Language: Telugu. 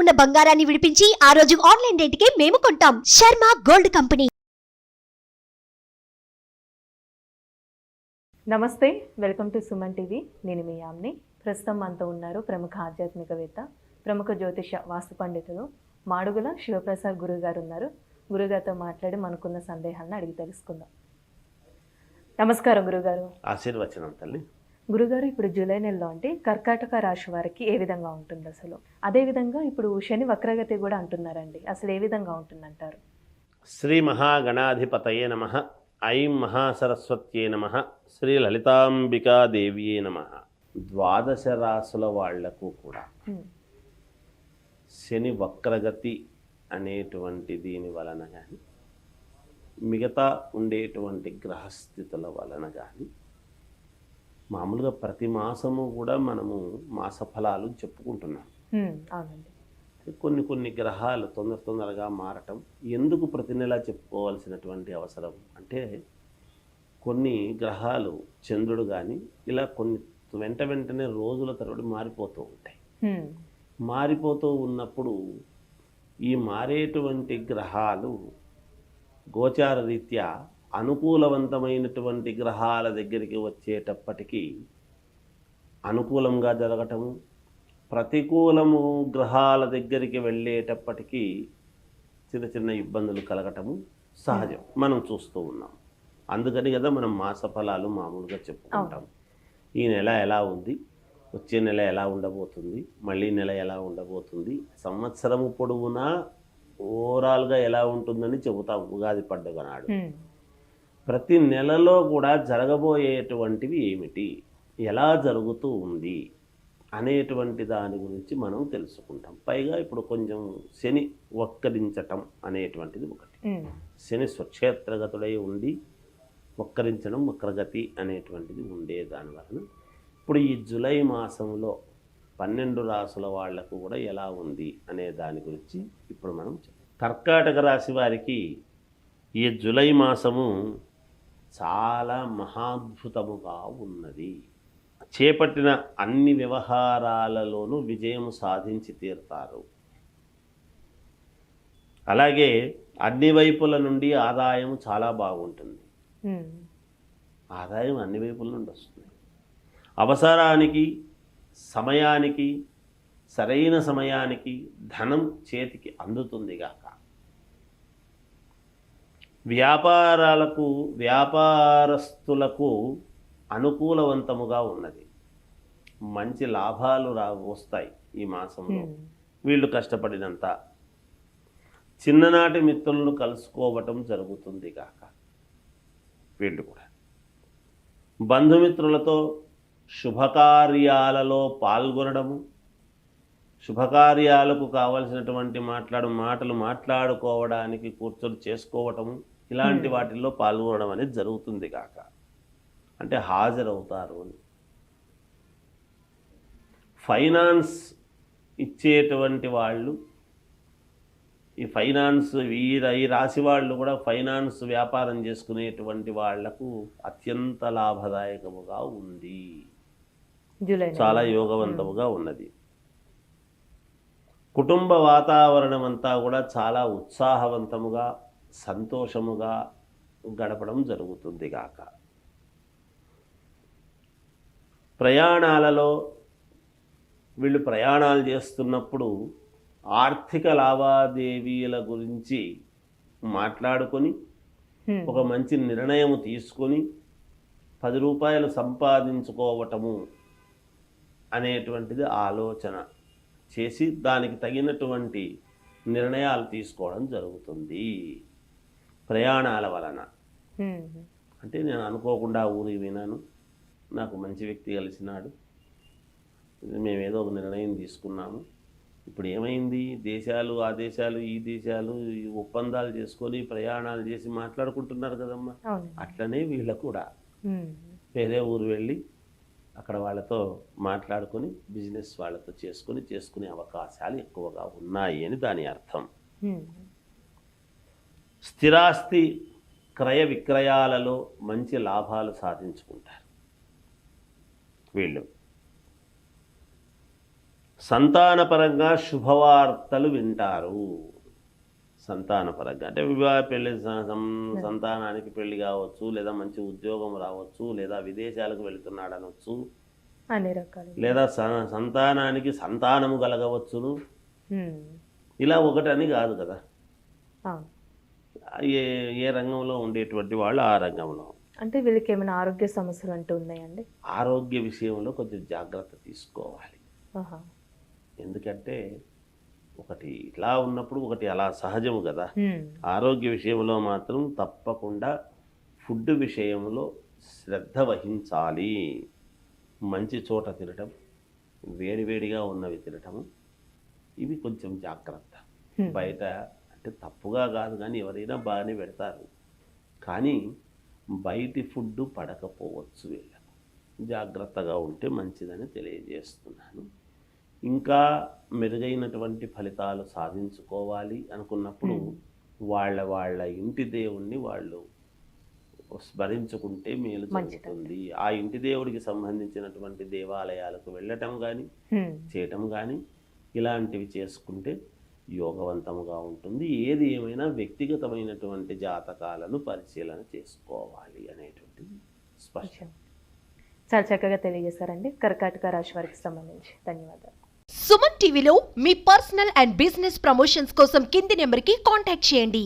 ఉన్న బంగారాన్ని విడిపించి ఆ రోజు ఆన్లైన్ రేటుకే మేము కొంటాం. Sharma gold company. నమస్తే, వెల్కమ్ టు సుమన్ టీవీ. నేను మీ యామ్ని. ప్రస్తుతం మనతో ఉన్నారు ప్రముఖ ఆధ్యాత్మికవేత్త, ప్రముఖ జ్యోతిష వాస్తు పండితులు మాడుగుల శివప్రసాద్ గురుగారు ఉన్నారు. గురుగారితో మాట్లాడి మనకున్న సందేహాలను అడిగి తెలుసుకుందాం. నమస్కారం గురుగారు. ఆశీర్వచనం తల్లి. గురుగారు, ఇప్పుడు జూలై నెలలో అంటే కర్కాటక రాశి వారికి ఏ విధంగా ఉంటుంది అసలు? అదేవిధంగా ఇప్పుడు శని వక్రగతి కూడా అంటున్నారండి, అసలు ఏ విధంగా ఉంటుందంటారు? శ్రీ మహాగణాధిపతయే నమః. ఐం మహాసరస్వత్యే నమః. శ్రీ లలితాంబికాదేవియే నమః. ద్వాదశ రాసుల వాళ్లకు కూడా శని వక్రగతి అనేటువంటి దీని వలన కానీ, మిగతా ఉండేటువంటి గ్రహస్థితుల వలన కానీ, మామూలుగా ప్రతి మాసము కూడా మనము మాస ఫలాలు చెప్పుకుంటున్నాం. అవునండి. కొన్ని గ్రహాలు తొందరగా మారటం ఎందుకు ప్రతి నెలా చెప్పుకోవాల్సినటువంటి అవసరం అంటే, కొన్ని గ్రహాలు చంద్రుడు కానీ ఇలా కొన్ని వెంటనే రోజుల తరబడి మారిపోతూ ఉంటాయి. మారిపోతూ ఉన్నప్పుడు ఈ మారేటువంటి గ్రహాలు గోచార రీత్యా అనుకూలవంతమైనటువంటి గ్రహాల దగ్గరికి వచ్చేటప్పటికీ అనుకూలంగా జరగటము, ప్రతికూలము గ్రహాల దగ్గరికి వెళ్ళేటప్పటికీ చిన్న ఇబ్బందులు కలగటము సహజం, మనం చూస్తూ ఉన్నాం. అందుకని కదా మనం మాస ఫలాలు మామూలుగా చెప్పుకుంటాం. ఈ నెల ఎలా ఉంది, వచ్చే నెల ఎలా ఉండబోతుంది, మళ్ళీ నెల ఎలా ఉండబోతుంది, సంవత్సరము పొడవునా ఓవరాల్గా ఎలా ఉంటుందని చెబుతాం ఉగాది పండుగ నాడు. ప్రతి నెలలో కూడా జరగబోయేటువంటివి ఏమిటి, ఎలా జరుగుతూ ఉంది అనేటువంటి దాని గురించి మనం తెలుసుకుంటాం. పైగా ఇప్పుడు కొంచెం శని వక్రించటం అనేటువంటిది ఒకటి. శని స్వక్షేత్రగతుడై ఉండి వక్రించడం, వక్రగతి అనేటువంటిది ఉండే దానివలన ఇప్పుడు ఈ జూలై మాసంలో 12 రాసుల వాళ్లకు కూడా ఎలా ఉంది అనే దాని గురించి ఇప్పుడు మనం కర్కాటక రాశి వారికి ఈ జూలై మాసము చాలా మహాద్భుతముగా ఉన్నది. చేపట్టిన అన్ని వ్యవహారాలలోనూ విజయం సాధించి తీరుతారు. అలాగే అన్ని వైపుల నుండి ఆదాయం చాలా బాగుంటుంది. ఆదాయం అన్ని వైపుల నుండి వస్తుంది. అవసరానికి, సమయానికి, సరైన సమయానికి ధనం చేతికి అందుతుంది గాక. వ్యాపారస్తులకు అనుకూలవంతముగా ఉన్నది. మంచి లాభాలు వస్తాయి ఈ మాసంలో. వీళ్ళు కష్టపడినంత. చిన్ననాటి మిత్రులను కలుసుకోవటం జరుగుతుంది కాక వీళ్ళు కూడా. బంధుమిత్రులతో శుభకార్యాలలో పాల్గొనడము, శుభకార్యాలకు కావలసినటువంటి మాటలు మాట్లాడుకోవడానికి కూర్చొని చేసుకోవటము, ఇలాంటి వాటిల్లో పాల్గొనడం అనేది జరుగుతుంది కాక, అంటే హాజరవుతారు అని. ఫైనాన్స్ ఇచ్చేటువంటి వాళ్ళు, ఈ ఫైనాన్స్ ఈ రాశి వాళ్ళు కూడా ఫైనాన్స్ వ్యాపారం చేసుకునేటువంటి వాళ్లకు అత్యంత లాభదాయకముగా ఉంది, చాలా యోగవంతముగా ఉన్నది. కుటుంబ వాతావరణం అంతా కూడా చాలా ఉత్సాహవంతముగా, సంతోషముగా గడపడం జరుగుతుంది గాక. ప్రయాణాలలో వీళ్ళు ప్రయాణాలు చేస్తున్నప్పుడు ఆర్థిక లావాదేవీల గురించి మాట్లాడుకొని ఒక మంచి నిర్ణయం తీసుకొని 10 రూపాయలు సంపాదించుకోవటము అనేటువంటిది ఆలోచన చేసి దానికి తగినటువంటి నిర్ణయాలు తీసుకోవడం జరుగుతుంది ప్రయాణాల వలన. అంటే నేను అనుకోకుండా ఊరికి వినాను, నాకు మంచి వ్యక్తి కలిసినాడు, మేమేదో ఒక నిర్ణయం తీసుకున్నాము, ఇప్పుడు ఏమైంది, దేశాలు ఆ దేశాలు ఈ దేశాలు ఒప్పందాలు చేసుకొని ప్రయాణాలు చేసి మాట్లాడుకుంటున్నారు కదమ్మా. అట్లనే వీళ్ళకు కూడా వేరే ఊరు వెళ్ళి అక్కడ వాళ్ళతో మాట్లాడుకొని బిజినెస్ వాళ్ళతో చేసుకునే అవకాశాలు ఎక్కువగా ఉన్నాయి అని దాని అర్థం. స్థిరాస్తి క్రయ విక్రయాలలో మంచి లాభాలు సాధించుకుంటారు వీళ్ళు. సంతానపరంగా శుభవార్తలు వింటారు. సంతానపరంగా అంటే వివాహ పెళ్లి, సంతానానికి పెళ్లి కావచ్చు, లేదా మంచి ఉద్యోగం రావచ్చు, లేదా విదేశాలకు వెళుతున్నాడు అనొచ్చు, అన్ని రకాలు. లేదా సంతానానికి సంతానము కలగవచ్చును. ఇలా ఒకటని కాదు కదా, అవును. ఏ ఏ రంగంలో ఉండేటువంటి వాళ్ళు ఆ రంగంలో. అంటే వీళ్ళకి ఏమైనా ఆరోగ్య సమస్యలు అంటూ ఉన్నాయండి? ఆరోగ్య విషయంలో కొంచెం జాగ్రత్త తీసుకోవాలి. ఆహా. ఎందుకంటే ఒకటి ఇట్లా ఉన్నప్పుడు ఒకటి అలా సహజము కదా. ఆరోగ్య విషయంలో మాత్రం తప్పకుండా ఫుడ్ విషయంలో శ్రద్ధ వహించాలి. మంచి చోట తినటం, వేడివేడిగా ఉన్నవి తినటము, ఇవి కొంచెం జాగ్రత్త. బయట అంటే తప్పుగా కాదు కానీ ఎవరైనా బాగానే పెడతారు, కానీ బయటి ఫుడ్ పడకపోవచ్చు. వీళ్ళకు జాగ్రత్తగా ఉంటే మంచిదని తెలియజేస్తున్నాను. ఇంకా మెరుగైనటువంటి ఫలితాలు సాధించుకోవాలి అనుకున్నప్పుడు వాళ్ళ ఇంటి దేవుణ్ణి వాళ్ళు స్మరించుకుంటే మేలు జరుగుతుంది. ఆ ఇంటి దేవుడికి సంబంధించినటువంటి దేవాలయాలకు వెళ్ళటం కానీ చేయటం కానీ ఇలాంటివి చేసుకుంటే యోగవంతముగా ఉంటుంది. ఏది ఏమైనా వ్యక్తిగతమైనటువంటి జాతకాలను పరిశీలన చేసుకోవాలి అనేటువంటిది స్పష్టం. చాలా చక్కగా తెలియజేశారండి. కర్కాటక రాశి వారికి సంబంధించి ధన్యవాదాలు. సుమన్ టీవీలో మీ పర్సనల్ అండ్ బిజినెస్ ప్రమోషన్స్ కోసం కింది నెంబర్కి కాంటాక్ట్ చేయండి.